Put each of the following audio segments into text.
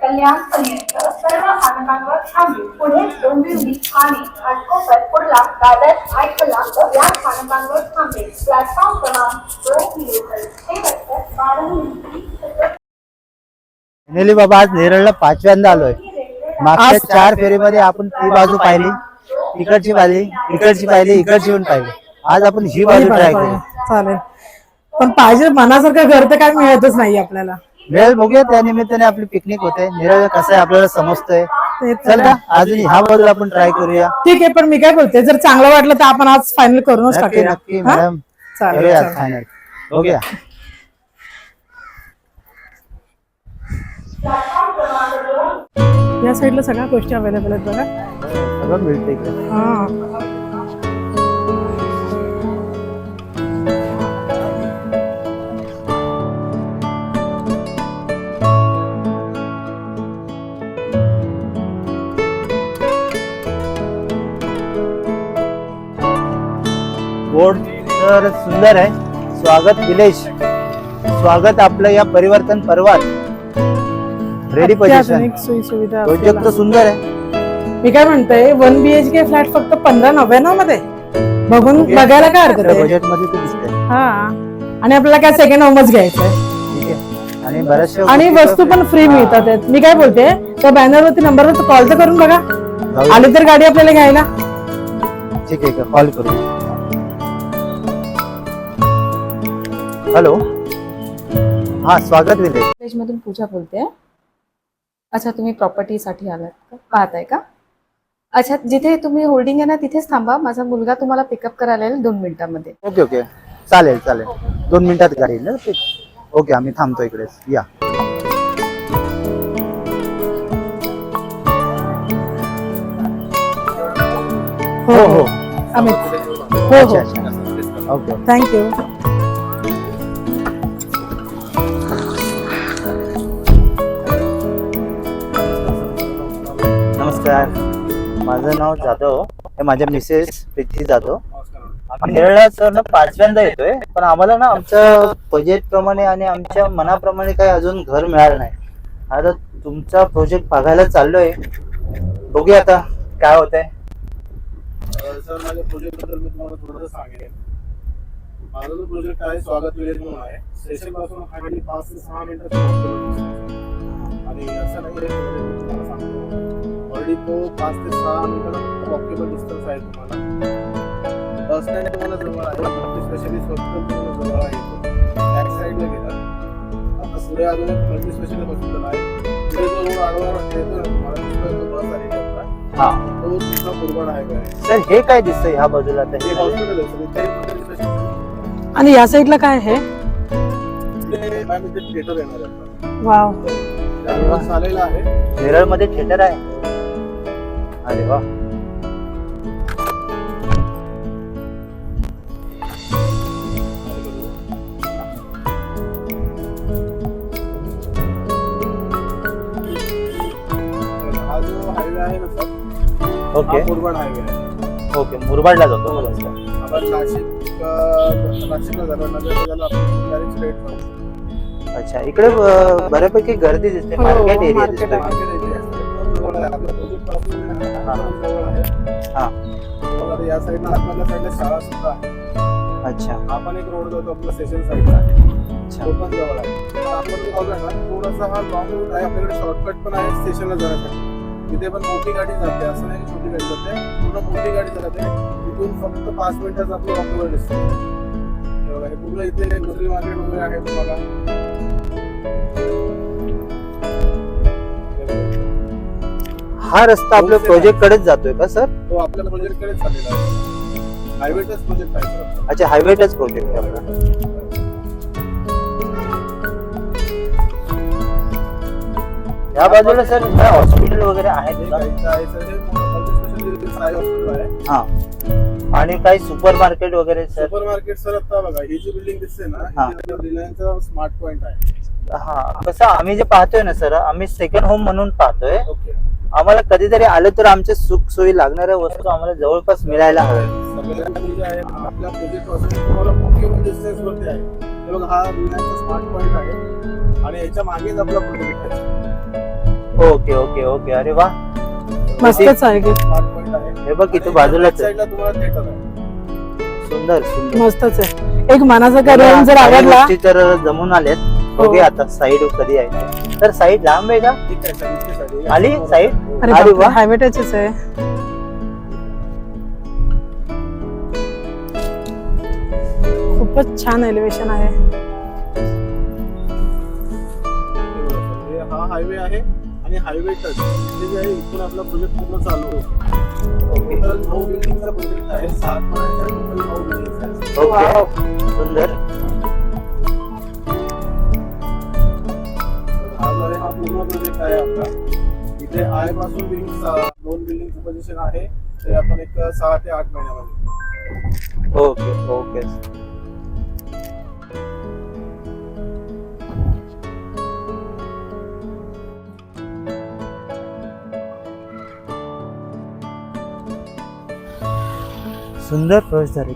कल्याणपर्यंत सर्व स्थानकांवर थांबेल. पुढे डोंबिवली, ठाणे, घाटकोपर, कुर्ला, दादर, भायखळा या स्थानकांवर थांबेल. प्लॅटफॉर्म क्रमांक 2 लोकल शेवटचं 12 मिनिटे. फायनली बाबा आज नेरळला 5व्यांदा आलोय. मागच्या 4 फेरीमध्ये आपण ती बाजू पाहिली, इकडची पाहिली, इकडची पण पाहिली. आज आपण ही बाजू ट्राय करू. चालेल, पण पाहिजे मनासारखं घर तर काय मिळतच नाही आपल्याला. वेळ बघूया, त्या निमित्ताने आपली पिकनिक होते. नेरळ कसं आहे आपल्याला समजतंय. चल का अजून ह्या बाजूला आपण ट्राय करूया. ठीक आहे, पण मी काय बोलते, जर चांगलं वाटलं तर आपण आज फायनल करूनच टाकूया. नक्की मॅडम, चालेल फायनल बघूया. या साईडला सगळ्या गोष्टी अवेलेबल आहेत बघा. सगळं मिळतं इकडे. हा, बोर्ड तर सुंदर आहे. स्वागत विलेज, स्वागत आपलं या परिवर्तन पर्वात. रेडी पोझिशन, अत्याधुनिक सोयी सुविधा प्रोजेक्ट तर सुंदर आहे. मी काय म्हणते, 1 BHK फ्लॅट फक्त 1599 मध्ये बघून बघायला काय हरकत आहे. बजेट मध्ये ते दिसतंय. हा, आणि आपल्याला काय सेकंड होमच घ्यायचंय. ठीक आहे, आणि बऱ्याचशा आणि वस्तू पण फ्री मिळतात आहेत. मी काय बोलते, त्या बॅनरवरती नंबरवर कॉल तर करून बघा, आली तर गाडी आपल्याला घ्यायला. ठीक आहे, कॉल करू. हॅलो, हा स्वागत विलेज मधून पूजा बोलते. अच्छा, तुम्ही प्रॉपर्टीसाठी आलात का, पाहताय का? अच्छा, जिथे तुम्ही होल्डिंग आहे ना तिथेच थांबा. माझा मुलगा तुम्हाला पिकअप करायला येईल 2 मिनिटांमध्ये. ओके ओके, चालेल चालेल. 2 मिनिटात गाडी येईल ना. ओके, आम्ही थांबतो इकडेच. या. हो हो, अमित. हो अच्छा हो, अच्छा, ओके. थँक्यू. नमस्कार, माझं नाव जाधव, हे माझ्या मिसेस प्रीती जाधव. आम्ही नेरळला सर ना 5व्यांदा येतोय, पण आम्हाला ना आमच्या बजेट प्रमाणे आणि आमच्या मनाप्रमाणे काही अजून घर मिळालं नाही. आता तुमचा प्रोजेक्ट बघायला चाललोय, बघूया आता काय होतंय. सर, माझ्या प्रोजेक्ट बद्दल मी तुम्हाला थोडंसं सांगेन. माझा जो प्रोजेक्ट आहे स्वागत विलेज म्हणून आहे. स्टेशन पासून हार्डली 5 ते 6 मिनिटं आणि असं नाही तुम्हाला सांगतो, ऑलरेडी तो 5 ते 6 मिनिटं वॉकेबल डिस्टन्स आहे. तुम्हाला बस स्टँड तुम्हाला जवळ आहे, मल्टी स्पेशालिस्ट हॉस्पिटल तुम्हाला जवळ आहे. बॅक साईडला गेला आता पुढे अजून एक मल्टी स्पेशालिस्ट हॉस्पिटल आहे. पुढे जो रोड आडवा येतो ना तुम्हाला, तिथं बस आली होता. हा, तो तुमचा मुरबाड हायवे आहे. सर हे काय दिसतंय ह्या बाजूला? आता हे हे हॉस्पिटल आहे सर, इथे आणि या साईडला काय आहे? मॅम इथे थिएटर येणार आहे. वाव, झालेला आहे. नेरळ मध्ये थिएटर आहे. अरे वा. हा जो हायवे आहे ना सर, ओके मुरबाड हायवे आहे. ओके, मुरबाडला जातो मला सर. आपण नाशिकला जाणार, नगरला जाणार, आपण डायरेक्ट स्ट्रेट जाऊ. अच्छा, इकडे बऱ्यापैकी गर्दी दिसते. हो, मार्केट एरिया market दिसतोय. आहे. मार्केट एरिया आहे. जवळ आहे. आपलं प्रोजेक्ट पासून जवळ आहे. हा, मग आता या साईडला आतमधल्या साईडला शाळा सुद्धा आहे. अच्छा हा पण एक रोड जातो आपला स्टेशन साईडला, अच्छा. तो पण जवळ आहे. तर आपण जो बघा ना, थोडासा हा लॉंग रूट आहे. आपल्याकडे शॉर्टकट पण आहे स्टेशनला जाण्यासाठी. तिथे पण मोठी गाडी जाते, असं नाही की छोटी गाडी जाते, पूर्ण मोठी गाडी जाते. तिथून फक्त 5 मिनिटात आपलं वॉकेबल डिस्टन्स. हे पूर्ण इथे दुसरी मार्केट वगैरे आहे तुम्हाला. हा रस्ता आपल्या प्रोजेक्ट कडेच जातोय का सर? तो आपल्या प्रोजेक्ट कडेच चाललेला आहे. हायवेचाच प्रोजेक्ट आहे सर. अच्छा, हायवेटच प्रोजेक्ट आहे आपला. या बाजूला सर हॉस्पिटल वगैरे आहेत का? हा, आणि काही सुपर मार्केट वगैरे सर? सुपर मार्केट सर, आता बघा ही जी बिल्डिंग दिसते ना, रिलायन्सचा स्मार्ट पॉइंट आहे. हा, कसं आम्ही जे पाहतोय ना सर, आम्ही सेकंड होम म्हणून पाहतोय. ओके, आम्हाला कधीतरी आलं तर आमच्या सुख सोयी लागणाऱ्या वस्तू आम्हाला जवळपास मिळायला हव्या. सगळ्यांनी जे आहे आपल्या प्रोजेक्ट पासून तुम्हाला वॉकेबल डिस्टन्स वरती आहे. हे बघा, हा रिलायन्सचा स्मार्ट पॉइंट आहे आणि याच्या मागेच आपला प्रोजेक्ट आहे. Okay okay okay. अरे वा, मस्तच आहे की. स्मार्ट पॉईंट आहे. हे बघ इथे बाजूलाच आहे. साईडला तुम्हाला थिएटर आहे. सुंदर सुंदर. मस्तच आहे. एक मनाचा करून जर काही आवडला. गोष्टी तर जमून आल्यात. बघूया आता साईड कधी आहे. तर साईड लांब आहे का? ठीक आहे, सर, इथे side आहे. आली साईड? अरे अरे बापरे, वा. हायवे टचच आहे. खूपच छान एलिव्हेशन आहे. हे हा हायवे आहे आणि हायवे टच जे आहे इथून आपला प्रोजेक्ट पूर्ण चालू होतो. टोटल 9 बिल्डिंगचा प्रोजेक्ट आहे. 7 माळ्याचा टोटल 9 बिल्डिंग आहेत. ओके सुंदर. हा पूर्ण प्रोजेक्ट आहे आपला. इथे आय पासून दोन बिल्डिंगचं पोझिशन आहे. ते आपण एक 6 ते 8 महिन्यामध्ये. Okay okay. सुंदर प्रवेश झाले.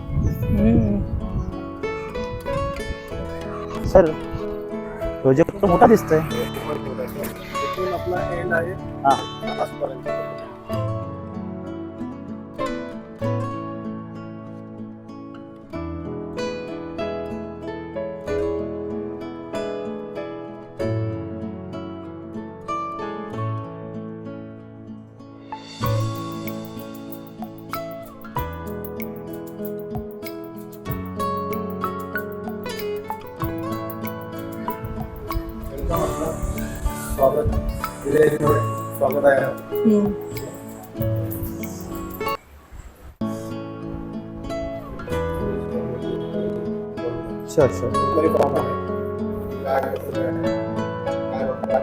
सर प्रोजेक्ट तर मोठा दिसतोय. इथून आपला एंड आहे हा. आजपर्यंत. स्वागत स्वागत आहे. Sure sure. तरी फॉर्म आहे. काय कसं काय बघतात.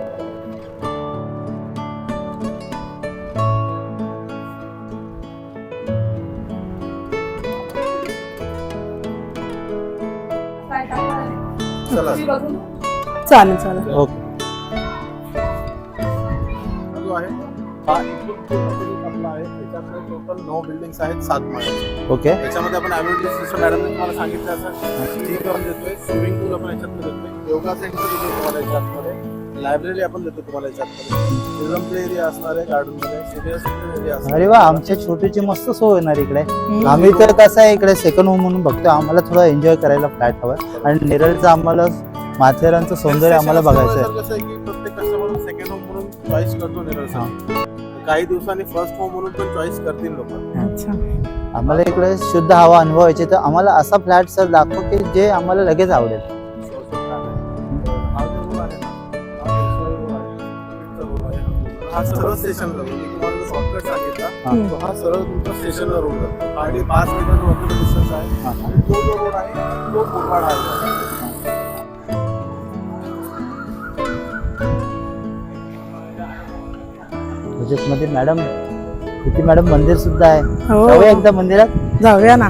चला चालेल चालेल. ओके. जो आहे हा इथून पूर्ण आपला आहे. त्याच्यामध्ये टोटल 9 बिल्डिंग्स आहेत 7 माळ्याचे. ओके त्याच्यामध्ये आपण ॲम्युनिटी सिस्टम मॅडमने तुम्हाला सांगितलं असं टी ग्राउंड देतोय. स्विमिंग पूल आपण याच्यातमध्ये देतोय. योगा सेंटर देतो तुम्हाला याच्यामध्ये. लायब्ररी आपण देतो तुम्हाला याच्यामध्ये. चिल्ड्रन प्ले एरिया असणार आहे गार्डनमध्ये. सिनियर सिटीजन एरिया असणार. अरे वा, आमच्या छोटीची मस्त सोय होणार इकडे. आम्ही तर कसं आहे इकडे सेकंड होम म्हणून बघतो. आम्हाला थोडं एन्जॉय करायला फ्लॅट हवं आणि नेरळचं आम्हाला माथेरानचं सौंदर्य आम्हाला बघायचं आहे. कसं आहे की प्रत्येक कस्टमर सेकंड होम म्हणून चॉईस करतो नेरळसाठी. काही दिवसांनी फर्स्ट होम म्हणून पण चॉईस करतील लोक. अच्छा. आम्हाला इकडे शुद्ध हवा अनुभवायची तर आम्हाला असा फ्लॅट सर दाखव की जे आम्हाला लगेच आवडेल. हा सरळ स्टेशनला मी तुम्हाला शॉर्टकट सांगितला. हा. हा सरळ तुमचा स्टेशनला रोड जातो. आणि 5 मीटर वरती डिस्टन्स आहे. हा. आणि तो जो रोड आहे तो कोरवाड आहे. प्रोजेक्ट मध्ये मॅडम किती मॅडम मंदिर सुद्धा आहे. हो. जाऊया एकदा मंदिरात. जाऊया ना.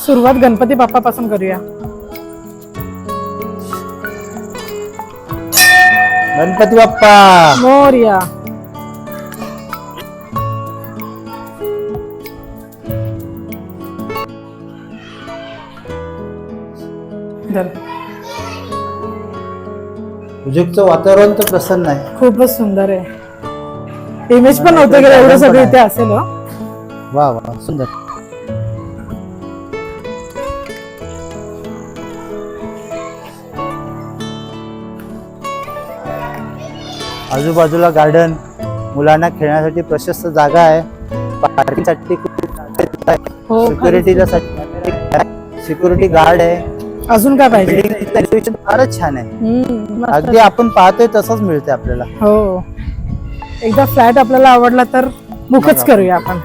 सुरुवात गणपती बाप्पा पासून करूया. गणपती बाप्पा मोरया. प्रोजेक्टचं वातावरण तर प्रसन्न आहे. खूपच सुंदर आहे. इमेज पण नव्हतं की एवढं सगळं इथे असेल. हो. वा वा सुंदर. आजूबाजूला गार्डन, मुलांना खेळण्यासाठी प्रशस्त जागा आहे. पार्किंगसाठी हो, सिक्युरिटी गार्ड आहे. अजून काय पाहिजे. बिल्डिंग डेकोरेशन फारच छान आहे. मस्त. अगदी आपण पाहतोय तसंच मिळते आपल्याला. हो. एकदा फ्लॅट आपल्याला आवडला तर बुकच करूया आपण.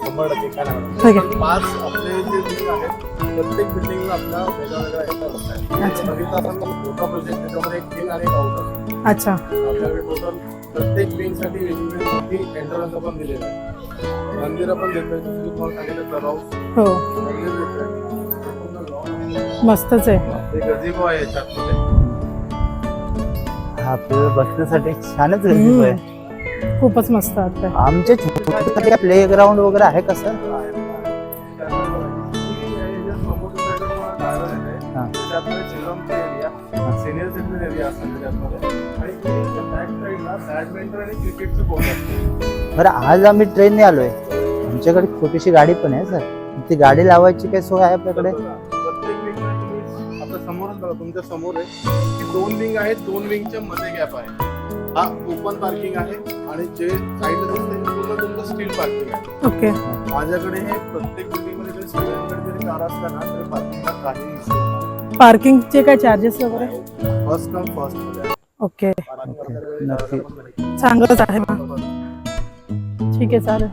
100% काय नाही. ठीक आहे. 5 आपले जे बिल्डिंग आहेत प्रत्येक बिल्डिंगला आपला वेगळा वेगळा एक हाऊस आहे. अच्छा. बघितलं आपण मोठा प्रोजेक्ट त्याच्यामध्ये एक विंग आणि एक आउट असतो. अच्छा. आपल्याकडे टोटल प्रत्येक विंग साठी वेगवेगळी मोठी एंट्रन्स आपण दिलेलं आहे. मंदिर आपण देतोय. जसं की तुम्हाला सांगितलं क्लब हाऊस हो. मंदिर देतोय. पूर्ण lawn आहे. मस्तच आहे. एक गझिबो आहे याच्यामध्ये. हा आपल्याला बसण्यासाठी छानच गरजेचं आहे. खूपच मस्त वाटतंय. आमच्या छोट्या प्ले ग्राउंड वगैरे आहे का सर? चिल्ड्रनचा एरिया, सिनियर सिटीजन एरिया असणार त्यामध्ये आणि बॅक साईडला बॅडमिंटन आणि क्रिकेटचं कोर्ट असतं. बरं आज आम्ही ट्रेनने आलोय, आमच्याकडे छोटीशी गाडी पण आहे सर, ती गाडी लावायची काय सोय आहे आपल्याकडे? प्रत्येक विंगला तुम्ही आता समोरच बघा, तुमच्या समोर आहे की 2 विंग आहेत, 2 विंगच्या मध्ये गॅप आहे. हा ओपन पार्किंग आहे आणि जे साईडला दिसते पूर्ण तुमचं स्टील पार्किंग आहे. ओके. माझ्याकडे हे प्रत्येक बिल्डिंगमध्ये जरी सगळ्यांकडे जरी कार असल्या ना तरी पार्किंगला काही इश्यू नाही. पार्किंगचे काय चार्जेस वगैरे? फर्स्ट कम फर्स्ट मध्ये ओके, पार्किंग वगैरे नक्की. चांगलंच आहे मग. ठीक आहे, चालेल.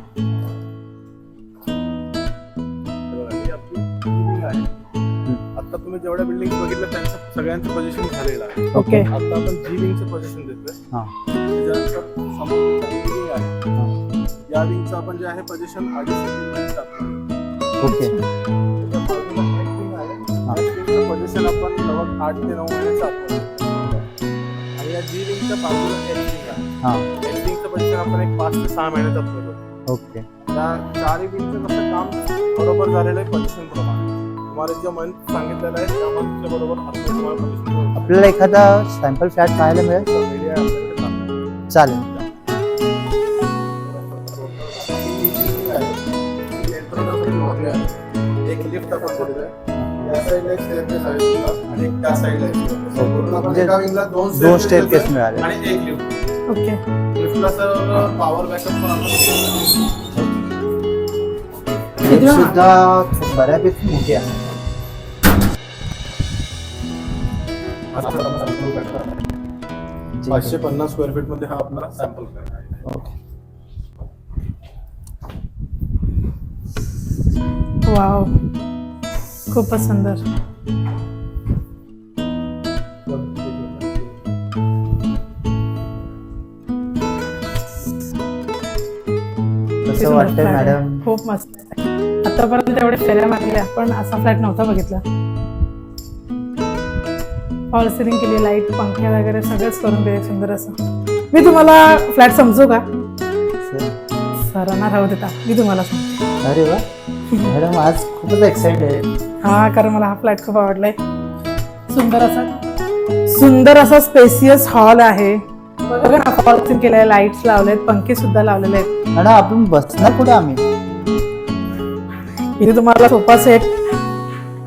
ही आपली building आहे. आता तुम्ही जेवढ्या बिल्डिंग बघितल्या त्यांचं सगळ्यांचं पोझिशन झालेलं आहे. ओके. आता आपण जी विंगचं पोझिशन देतोय. हा. त्याच्यानंतर समोर विंग आहे. या विंगचं आपण जे आहे पोझिशन 2.5 मध्ये टाकतो. ओके. त्याच्या बाजूला एक विंग आहे. या विंगचं पोझिशन आपण जवळ 8 ते 9 मध्ये टाकतो. आणि या जी विंगच्या बाजूला एक विंग आहे. हा. एक विंगचं पोझिशन आपण एक 5 ते 6 महिन्यात टाकतो. ओके. त्या 4 विंगचं कसं काम बरोबर झालेलं आहे पोझिशन प्रमाणे. तुम्हाला जे मंथ सांगितलेलं आहे त्या मंथच्या बरोबर आपण तुम्हाला पोझिशन आपल्याला एखादा सॅम्पल फ्लॅट पाहायला मिळेल? एरिया आपल्याकडे सांगतो. चालेल. एक लिफ्ट आपण दिलेलं आहे. या साईडला एक स्टेअरकेस आहे तुला आणि एक त्या साईडला एक staircase आहे. पूर्ण आपण एका wing ला 2 दोन staircases स्टेअरकेस आहे मिळाले. आणि एक लिफ्ट. ओके. लिफ्टला सर पॉवर बॅकअप पण आपण लिफ्ट सुद्धा बऱ्यापैकी मोठी आहे. 550 स्क्वेअर फीट मध्ये हा आपला सॅम्पल फ्लॅट आहे. ओके. वाव, खूपच सुंदर. कसं वाटतंय मॅडम? खूप मस्त आहे. आतापर्यंत एवढे फेऱ्या मारल्या पण असा फ्लॅट नव्हता बघितला. फॉल सिलिंग केली, लाईट, पंखे वगैरे सगळंच करून दिले सुंदर असं. मी तुम्हाला फ्लॅट समजू का? सरांना राहू देता, मी तुम्हाला सांगते. अरे वा मॅडम, आज खूपच एक्साइटेड. हा, कारण मला हा फ्लॅट खूप आवडलाय. सुंदर असा स्पेसियस हॉल आहे. बघा ना, फॉल सिलिंग केलाय, लाईट्स लावलेत, पंखे सुद्धा लावलेले आहेत. मॅडम आपण बसणार कुठे आम्ही? इथे तुम्हाला सोफा सेट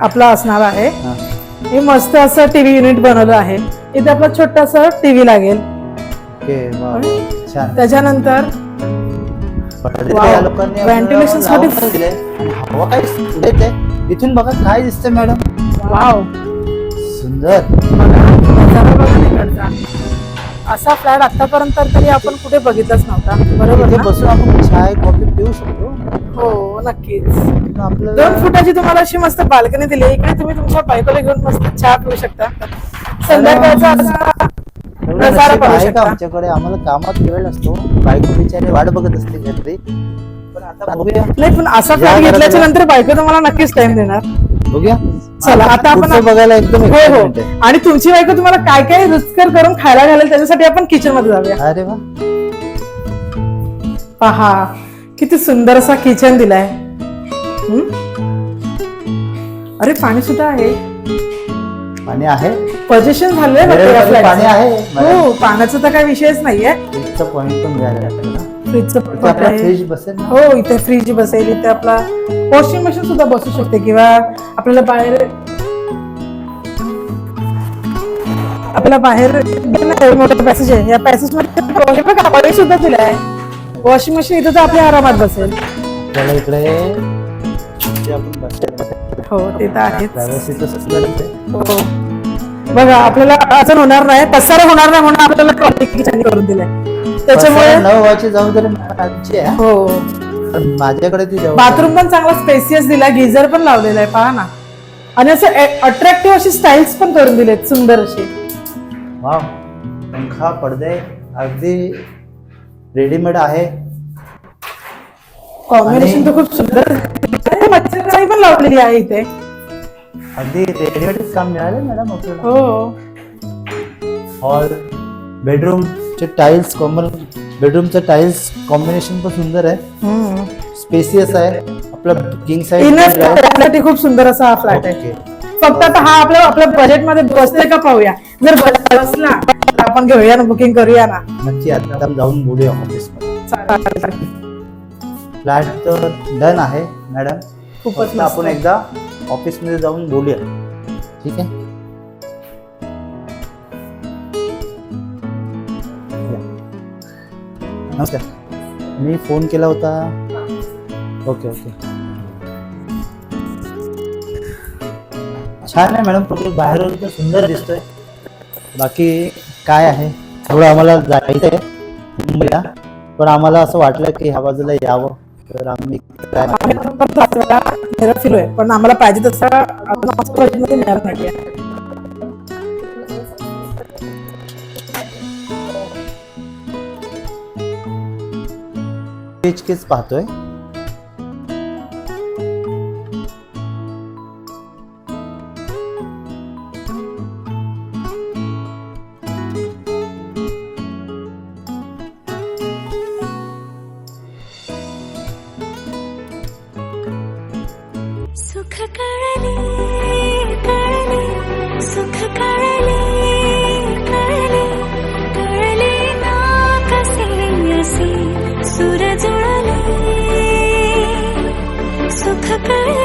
आपला असणार आहे. हा. हे मस्त असं टीव्ही युनिट बनवलं आहे. इथे आपला छोटासा टीव्ही लागेल. ओके. वा, छान. त्याच्यानंतर पडदे वाव. या लोकांनी आपल्याला Ventilation साठी- लावून दिलंय. आणि हवा काय सुटत आहे. इथून बघा काय दिसतंय मॅडम. वाव, सुंदर. नजारा बघा तिकडचा. असा फ्लॅट आतापर्यंत तरी आपण कुठे बघितलाच नव्हता. बरोबर इथे ना? बसून आपण चाय कॉफी पिऊ शकतो. हो, नक्कीच. आपल्याला 2 फुटाची तुम्हाला अशी मस्त बाल्कनी दिली. इकडे तुम्ही तुमच्या बायकोला घेऊन मस्त चहा पिऊ शकता. संध्याकाळचा असा एवढं नजारा नशीब पाहू आहे का शकता. आमच्याकडे? आम्हाला कामात वेळ नसतो, बायको बिचारे वाट बघत असते घरी. पण आता बघूया नाही, पण असा या फ्लॅट घरात घेतल्याच्या या. नंतर बायको तुम्हाला नक्कीच टाइम देणार. बघूया. चला, आता आपण पुढचं बघायला एकदम हो हो. excitement आहे. आणि तुमची बायको तुम्हाला काय काय रुचकर करून खायला घालेल त्याच्यासाठी आपण किचन मध्ये जाऊया. अरे वा, पहा किती सुंदर असा किचन दिलाय. अरे, पाणी सुद्धा आहे. पाणी आहे. पोझिशन झालंय बघा वेळेवर या पाणी फ्लॅटचं. आहे. हो, पाण्याचा तर काही विषयच नाहीये. फ्रीजचा पॉइंट पण मिळाला आपल्याला. फ्रीजचं इथे पण आपला आहे. फ्रीज बसेल ना? हो, इथे फ्रीज बसेल. इथे आपला वॉशिंग मशीन सुद्धा बसू शकते किंवा आपल्याला बाहेर मोठं पॅसेज आहे. या पॅसेज मध्ये सुद्धा दिलं आहे. वॉशिंग मशीन इथे तर आपल्या आरामात बसेल. आपल्याला इकडे जे आपण बसेल हो, ते तर आहेच. प्रायव्हसीचं सुंदर आहे. हो, बघा आपल्याला अडचण होणार नाही, पसारा होणार नाही म्हणून आपल्याला ट्रॉली किचन करून दिलंय. त्याच्यामुळे पसारा न व्हायची जबाबदारी आमची आहे. हो, पण माझ्याकडे ती जबाबदारी बाथरूम पण चांगला स्पेसियस दिला, गिझर पण लावलेला आहे. पहा ना. आणि असं अट्रॅक्टिव्ह अशी स्टाईल्स पण करून दिलेत सुंदर अशी. वाव, पंखा, पडदे अगदी रेडीमेड आहे. कॉम्बिनेशन तर खूप सुंदर. मच्छरदाणी पण लावलेली आहे इथे. अगदी रेडीमेड काम मिळाले मॅडम आपल्याला. हो, हॉल, बेडरूमचे टाइल्स, बेडरूमचं टाइल्स कॉम्बिनेशन पण सुंदर आहे. स्पेसियस आहे. आपला किंग साइज इनफ खूप सुंदर असा हा फ्लॅट आहे. फक्त आता हा आपल्या बजेटमध्ये बसतोय का पाहूया. जर बसला तर आपण घेऊया ना, बुकिंग करूया ना. नक्की आता जाऊन बोलूया ऑफिसमध्ये. फ्लॅट तर डन आहे मॅडम, खूपच फक्त आपण एकदा ऑफिसमध्ये जाऊन बोलूया. ठीक आहे. नमस्कार, मी फोन केला होता. ओके ओके, छान आहे मॅडम, फोटो बाहेरून तर सुंदर दिसतोय. बाकी काय आहे, थोडं आम्हाला जायचं आहे मुंबईला, पण आम्हाला असं वाटलं की ह्या बाजूला यावं, तर आम्ही काय फिरूया, पण आम्हाला पाहिजे तसं बजेटमध्ये मिळालं नाही. केच पाहतोय. सुख कळले कळले, सुख कळले कळले, कळले ना कसे असे सूर जुळले. सुख कळले